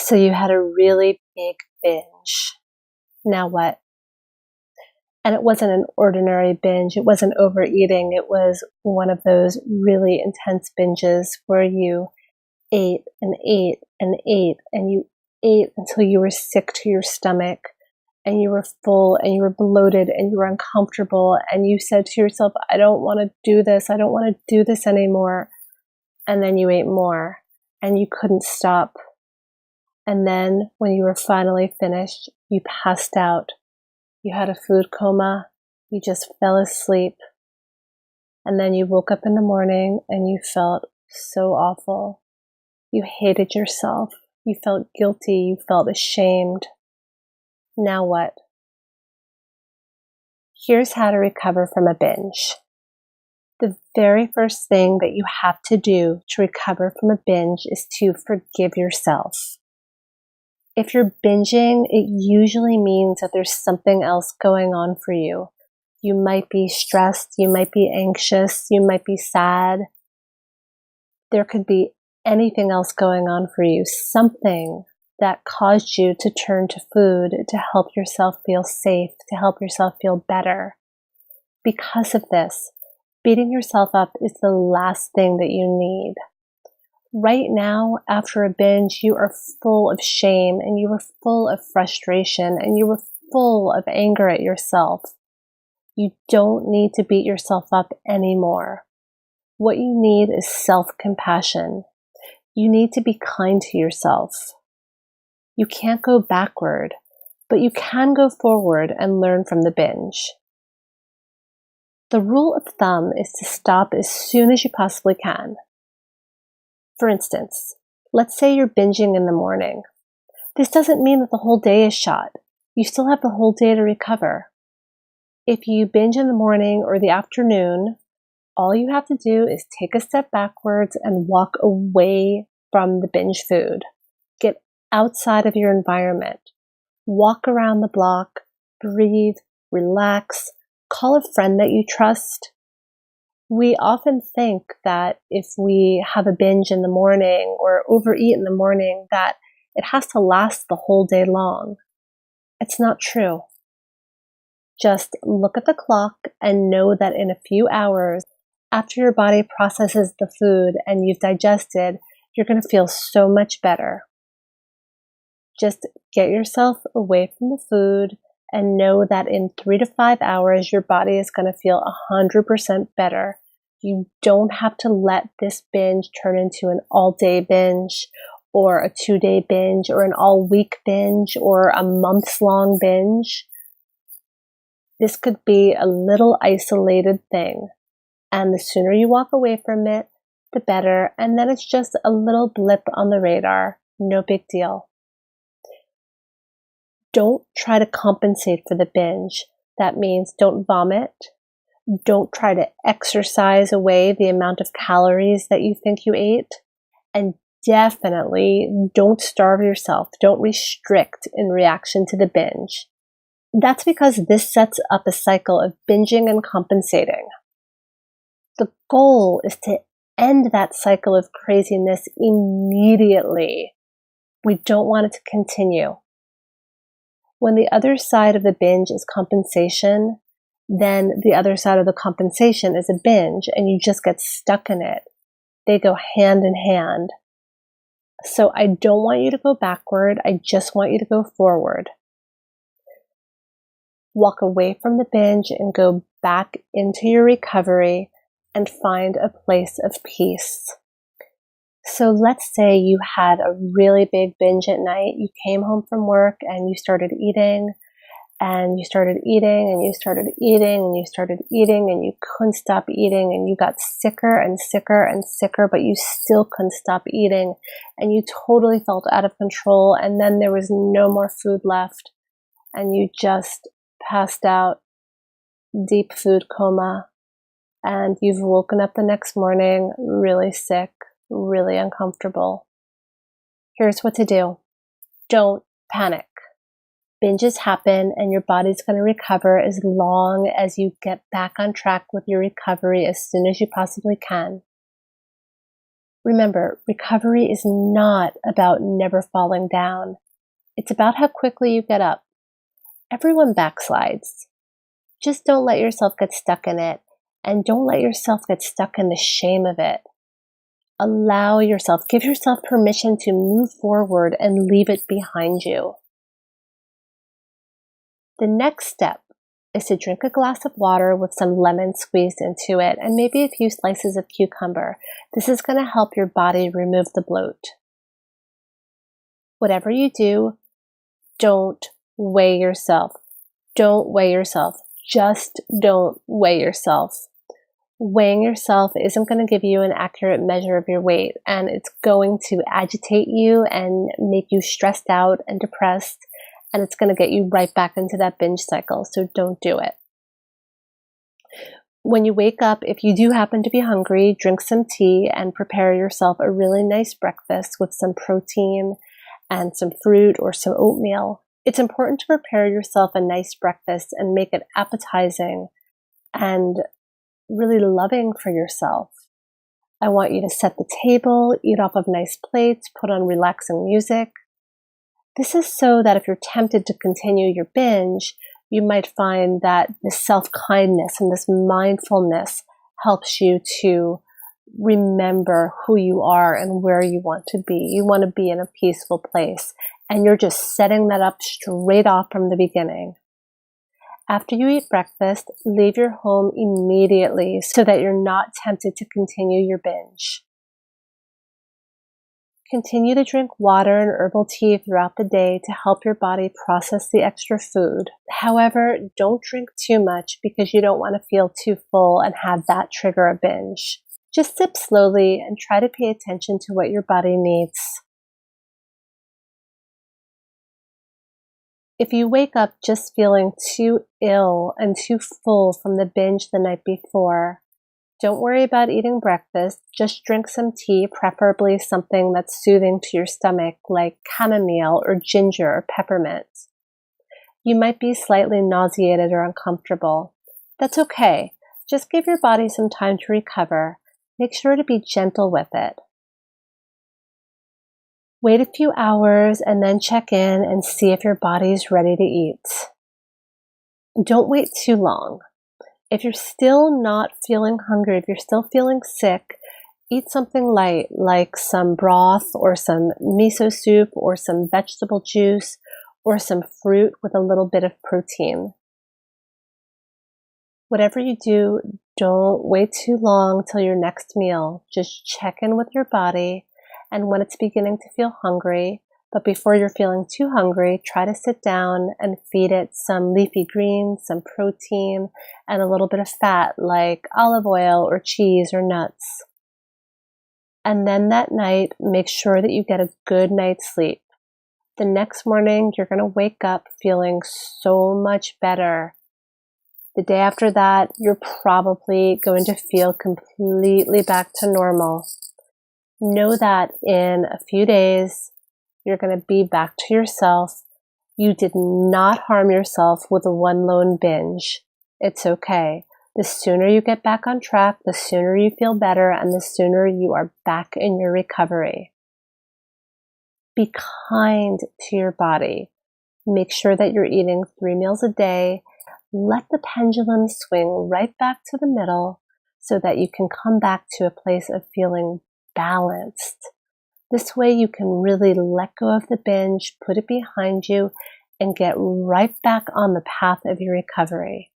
So you had a really big binge. Now what? And it wasn't an ordinary binge. It wasn't overeating. It was one of those really intense binges where you ate and ate and ate and you ate until you were sick to your stomach and you were full and you were bloated and you were uncomfortable and you said to yourself, I don't want to do this. I don't want to do this anymore. And then you ate more and you couldn't stop. And then when you were finally finished, you passed out. You had a food coma. You just fell asleep. And then you woke up in the morning and you felt so awful. You hated yourself. You felt guilty. You felt ashamed. Now what? Here's how to recover from a binge. The very first thing that you have to do to recover from a binge is to forgive yourself. If you're binging, it usually means that there's something else going on for you. You might be stressed, you might be anxious, you might be sad. There could be anything else going on for you, something that caused you to turn to food to help yourself feel safe, to help yourself feel better. Because of this, beating yourself up is the last thing that you need. Right now, after a binge, you are full of shame and you are full of frustration and you are full of anger at yourself. You don't need to beat yourself up anymore. What you need is self-compassion. You need to be kind to yourself. You can't go backward, but you can go forward and learn from the binge. The rule of thumb is to stop as soon as you possibly can. For instance, let's say you're binging in the morning. This doesn't mean that the whole day is shot. You still have the whole day to recover. If you binge in the morning or the afternoon, all you have to do is take a step backwards and walk away from the binge food. Get outside of your environment. Walk around the block, breathe, relax, call a friend that you trust. We often think that if we have a binge in the morning or overeat in the morning, that it has to last the whole day long. It's not true. Just look at the clock and know that in a few hours, after your body processes the food and you've digested, you're going to feel so much better. Just get yourself away from the food and know that in 3 to 5 hours, your body is going to feel 100% better. You don't have to let this binge turn into an all-day binge or a 2-day binge or an all-week binge or a months-long binge. This could be a little isolated thing. And the sooner you walk away from it, the better. And then it's just a little blip on the radar. No big deal. Don't try to compensate for the binge. That means don't vomit. Don't try to exercise away the amount of calories that you think you ate. And definitely don't starve yourself. Don't restrict in reaction to the binge. That's because this sets up a cycle of binging and compensating. The goal is to end that cycle of craziness immediately. We don't want it to continue. When the other side of the binge is compensation, then the other side of the compensation is a binge and you just get stuck in it. They go hand in hand. So I don't want you to go backward. I just want you to go forward. Walk away from the binge and go back into your recovery and find a place of peace. So let's say you had a really big binge at night. You came home from work and you started eating and you started eating and you started eating and you started eating and you couldn't stop eating and you got sicker and sicker and sicker, but you still couldn't stop eating and you totally felt out of control and then there was no more food left and you just passed out, deep food coma, and you've woken up the next morning really sick, really uncomfortable. Here's what to do. Don't panic. Binges happen and your body's going to recover as long as you get back on track with your recovery as soon as you possibly can. Remember, recovery is not about never falling down. It's about how quickly you get up. Everyone backslides. Just don't let yourself get stuck in it, and don't let yourself get stuck in the shame of it. Allow yourself, give yourself permission to move forward and leave it behind you. The next step is to drink a glass of water with some lemon squeezed into it and maybe a few slices of cucumber. This is going to help your body remove the bloat. Whatever you do, don't weigh yourself. Don't weigh yourself. Just don't weigh yourself. Weighing yourself isn't going to give you an accurate measure of your weight, and it's going to agitate you and make you stressed out and depressed, and it's going to get you right back into that binge cycle, so don't do it. When you wake up, if you do happen to be hungry, drink some tea and prepare yourself a really nice breakfast with some protein and some fruit or some oatmeal. It's important to prepare yourself a nice breakfast and make it appetizing and really loving for yourself. I want you to set the table, eat off of nice plates, put on relaxing music. This is so that if you're tempted to continue your binge, you might find that this self-kindness and this mindfulness helps you to remember who you are and where you want to be. You want to be in a peaceful place, and you're just setting that up straight off from the beginning. After you eat breakfast, leave your home immediately so that you're not tempted to continue your binge. Continue to drink water and herbal tea throughout the day to help your body process the extra food. However, don't drink too much because you don't want to feel too full and have that trigger a binge. Just sip slowly and try to pay attention to what your body needs. If you wake up just feeling too ill and too full from the binge the night before, don't worry about eating breakfast. Just drink some tea, preferably something that's soothing to your stomach like chamomile or ginger or peppermint. You might be slightly nauseated or uncomfortable. That's okay. Just give your body some time to recover. Make sure to be gentle with it. Wait a few hours and then check in and see if your body's ready to eat. Don't wait too long. If you're still not feeling hungry, if you're still feeling sick, eat something light like some broth or some miso soup or some vegetable juice or some fruit with a little bit of protein. Whatever you do, don't wait too long till your next meal. Just check in with your body, and when it's beginning to feel hungry, but before you're feeling too hungry, try to sit down and feed it some leafy greens, some protein, and a little bit of fat like olive oil or cheese or nuts. And then that night, make sure that you get a good night's sleep. The next morning, you're going to wake up feeling so much better. The day after that, you're probably going to feel completely back to normal. Know that in a few days, you're going to be back to yourself. You did not harm yourself with a one lone binge. It's okay. The sooner you get back on track, the sooner you feel better, and the sooner you are back in your recovery. Be kind to your body. Make sure that you're eating 3 meals a day. Let the pendulum swing right back to the middle so that you can come back to a place of feeling balanced. This way you can really let go of the binge, put it behind you, and get right back on the path of your recovery.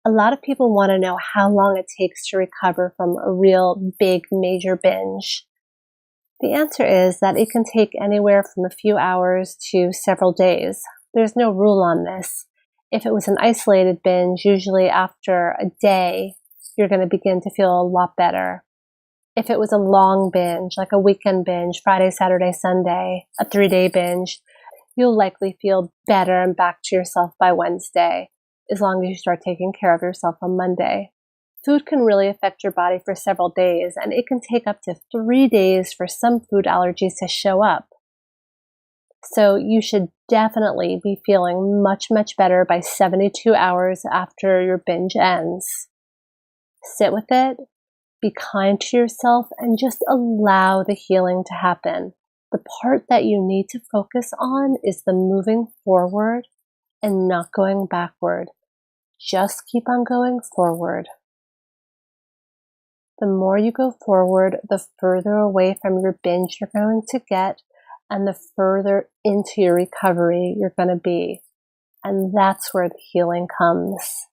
A lot of people want to know how long it takes to recover from a real big major binge. The answer is that it can take anywhere from a few hours to several days. There's no rule on this. If it was an isolated binge, usually after a day, you're going to begin to feel a lot better. If it was a long binge, like a weekend binge, Friday, Saturday, Sunday, a 3-day binge, you'll likely feel better and back to yourself by Wednesday, as long as you start taking care of yourself on Monday. Food can really affect your body for several days, and it can take up to 3 days for some food allergies to show up. So you should definitely be feeling much, much better by 72 hours after your binge ends. Sit with it. Be kind to yourself and just allow the healing to happen. The part that you need to focus on is the moving forward and not going backward. Just keep on going forward. The more you go forward, the further away from your binge you're going to get, and the further into your recovery you're going to be. And that's where the healing comes.